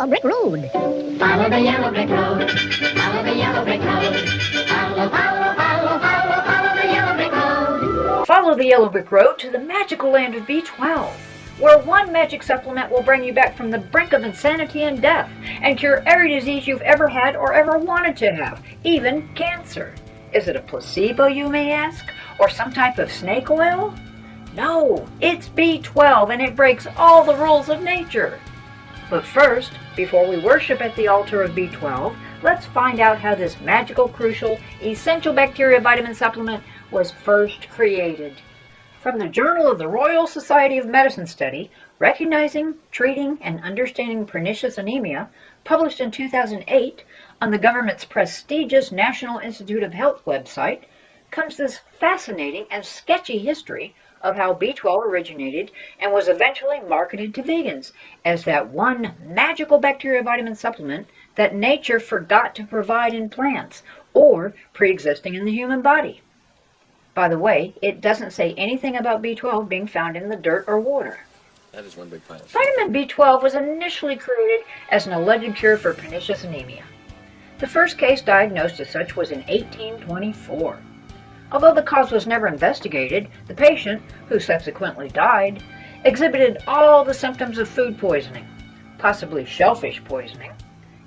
yellow brick road. Follow the yellow brick road. Follow the yellow brick road. Follow, follow, follow, follow, follow the yellow brick road. Follow the yellow brick road to the magical land of B12, where one magic supplement will bring you back from the brink of insanity and death and cure every disease you've ever had or ever wanted to have, even cancer. Is it a placebo, you may ask? Or some type of snake oil? No, it's B12 and it breaks all the rules of nature. But first, before we worship at the altar of B12, let's find out how this magical, crucial, essential bacteria vitamin supplement was first created. From the Journal of the Royal Society of Medicine study, Recognizing, Treating, and Understanding Pernicious Anemia, published in 2008 on the government's prestigious National Institute of Health website, comes this fascinating and sketchy history of how B12 originated and was eventually marketed to vegans as that one magical bacteria vitamin supplement that nature forgot to provide in plants or pre-existing in the human body. By the way, it doesn't say anything about B12 being found in the dirt or water. That is one big pile. Vitamin B12 was initially created as an alleged cure for pernicious anemia. The first case diagnosed as such was in 1824. Although the cause was never investigated, the patient, who subsequently died, exhibited all the symptoms of food poisoning, possibly shellfish poisoning,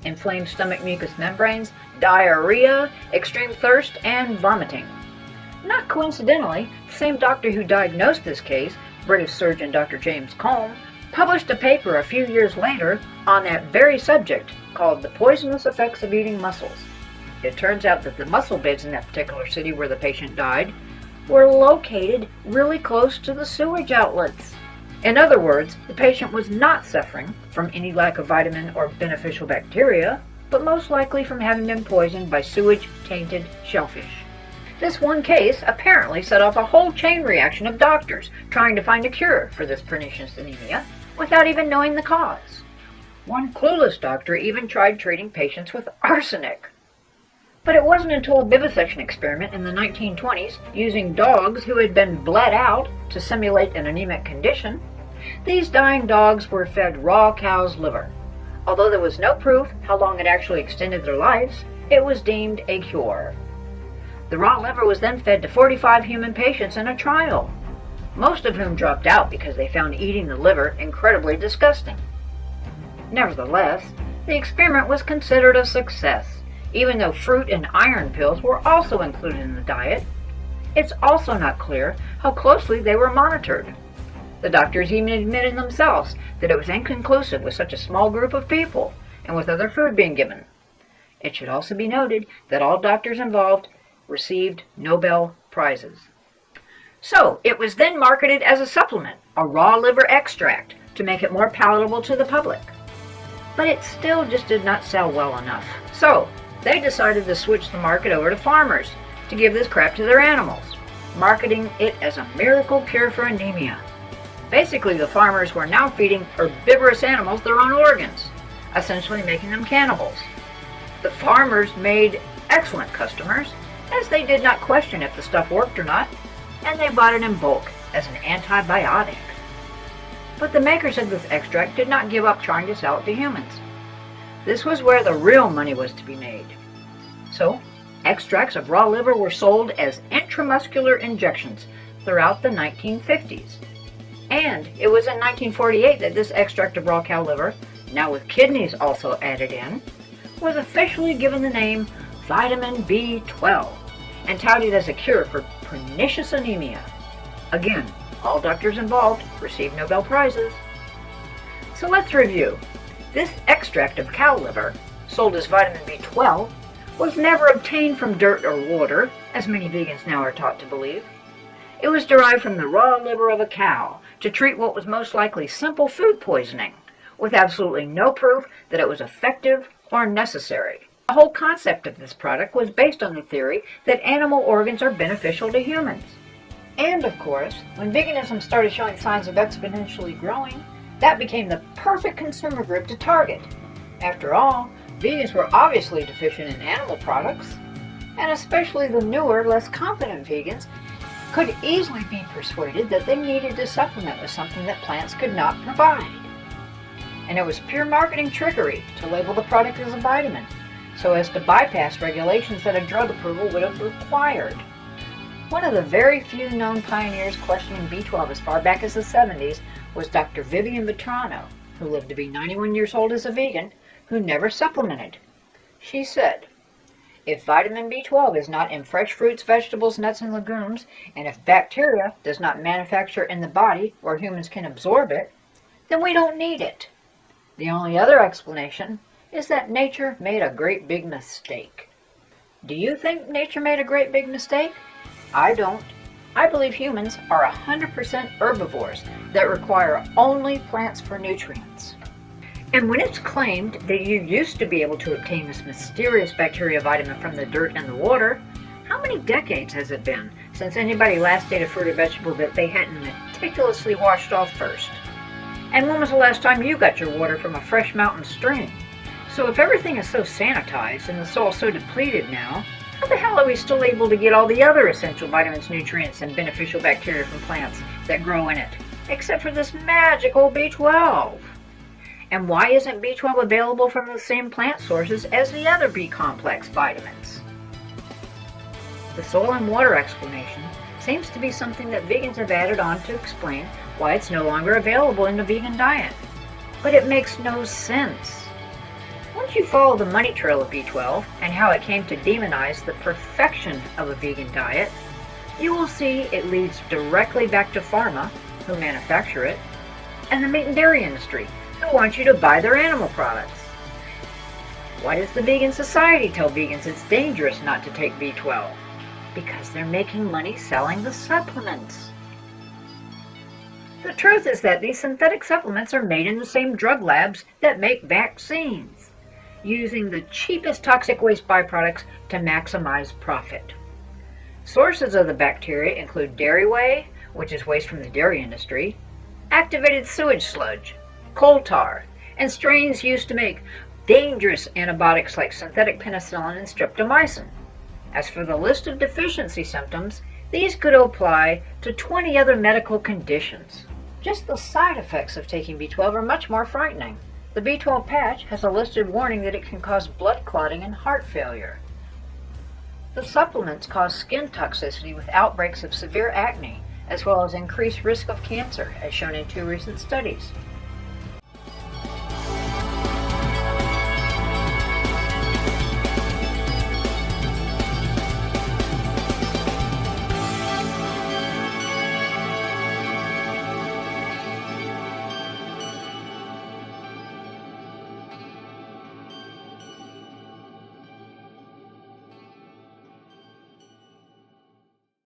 inflamed stomach mucous membranes, diarrhea, extreme thirst, and vomiting. Not coincidentally, the same doctor who diagnosed this case, British surgeon Dr. James Combe, published a paper a few years later on that very subject called The Poisonous Effects of Eating Mussels. It turns out that the mussel beds in that particular city where the patient died were located really close to the sewage outlets. In other words, the patient was not suffering from any lack of vitamin or beneficial bacteria, but most likely from having been poisoned by sewage-tainted shellfish. This one case apparently set off a whole chain reaction of doctors trying to find a cure for this pernicious anemia without even knowing the cause. One clueless doctor even tried treating patients with arsenic. But it wasn't until a vivisection experiment in the 1920s, using dogs who had been bled out to simulate an anemic condition, these dying dogs were fed raw cow's liver. Although there was no proof how long it actually extended their lives, it was deemed a cure. The raw liver was then fed to 45 human patients in a trial, most of whom dropped out because they found eating the liver incredibly disgusting. Nevertheless, the experiment was considered a success. Even though fruit and iron pills were also included in the diet, it's also not clear how closely they were monitored. The doctors even admitted themselves that it was inconclusive with such a small group of people and with other food being given. It should also be noted that all doctors involved received Nobel Prizes. So, it was then marketed as a supplement, a raw liver extract, to make it more palatable to the public. But it still just did not sell well enough. So, they decided to switch the market over to farmers to give this crap to their animals, marketing it as a miracle cure for anemia. Basically, the farmers were now feeding herbivorous animals their own organs, essentially making them cannibals. The farmers made excellent customers, as they did not question if the stuff worked or not, and they bought it in bulk as an antibiotic. But the makers of this extract did not give up trying to sell it to humans. This was where the real money was to be made. So, extracts of raw liver were sold as intramuscular injections throughout the 1950s. And it was in 1948 that this extract of raw cow liver, now with kidneys also added in, was officially given the name vitamin B12 and touted as a cure for pernicious anemia. Again, all doctors involved received Nobel Prizes. So let's review. This extract of cow liver, sold as vitamin B12, was never obtained from dirt or water, as many vegans now are taught to believe. It was derived from the raw liver of a cow to treat what was most likely simple food poisoning, with absolutely no proof that it was effective or necessary. The whole concept of this product was based on the theory that animal organs are beneficial to humans. And of course, when veganism started showing signs of exponentially growing, that became the perfect consumer group to target. After all, vegans were obviously deficient in animal products, and especially the newer, less confident vegans could easily be persuaded that they needed to supplement with something that plants could not provide. and it was pure marketing trickery to label the product as a vitamin, so as to bypass regulations that a drug approval would have required. One of the very few known pioneers questioning B12 as far back as the 70s was Dr. Vivian Vetrano, who lived to be 91 years old as a vegan, who never supplemented. She said, "If vitamin B12 is not in fresh fruits, vegetables, nuts, and legumes, and if bacteria does not manufacture in the body where humans can absorb it, then we don't need it. The only other explanation is that nature made a great big mistake." Do you think nature made a great big mistake? I don't. I believe humans are 100% herbivores that require only plants for nutrients. And when it's claimed that you used to be able to obtain this mysterious bacteria vitamin from the dirt and the water, how many decades has it been since anybody last ate a fruit or vegetable that they hadn't meticulously washed off first? And when was the last time you got your water from a fresh mountain stream? So if everything is so sanitized and the soil so depleted now, how the hell are we still able to get all the other essential vitamins, nutrients, and beneficial bacteria from plants that grow in it, except for this magical B12? And why isn't B12 available from the same plant sources as the other B-complex vitamins? The soil and water explanation seems to be something that vegans have added on to explain why it's no longer available in the vegan diet. But it makes no sense. Once you follow the money trail of B12 and how it came to demonize the perfection of a vegan diet, you will see it leads directly back to pharma, who manufacture it, and the meat and dairy industry, who want you to buy their animal products. Why does the Vegan Society tell vegans it's dangerous not to take B12? Because they're making money selling the supplements. The truth is that these synthetic supplements are made in the same drug labs that make vaccines, using the cheapest toxic waste byproducts to maximize profit. Sources of the bacteria include dairy whey, which is waste from the dairy industry, activated sewage sludge, coal tar, and strains used to make dangerous antibiotics like synthetic penicillin and streptomycin. As for the list of deficiency symptoms, these could apply to 20 other medical conditions. Just the side effects of taking B12 are much more frightening. The B12 patch has a listed warning that it can cause blood clotting and heart failure. The supplements cause skin toxicity with outbreaks of severe acne, as well as increased risk of cancer, as shown in 2 recent studies.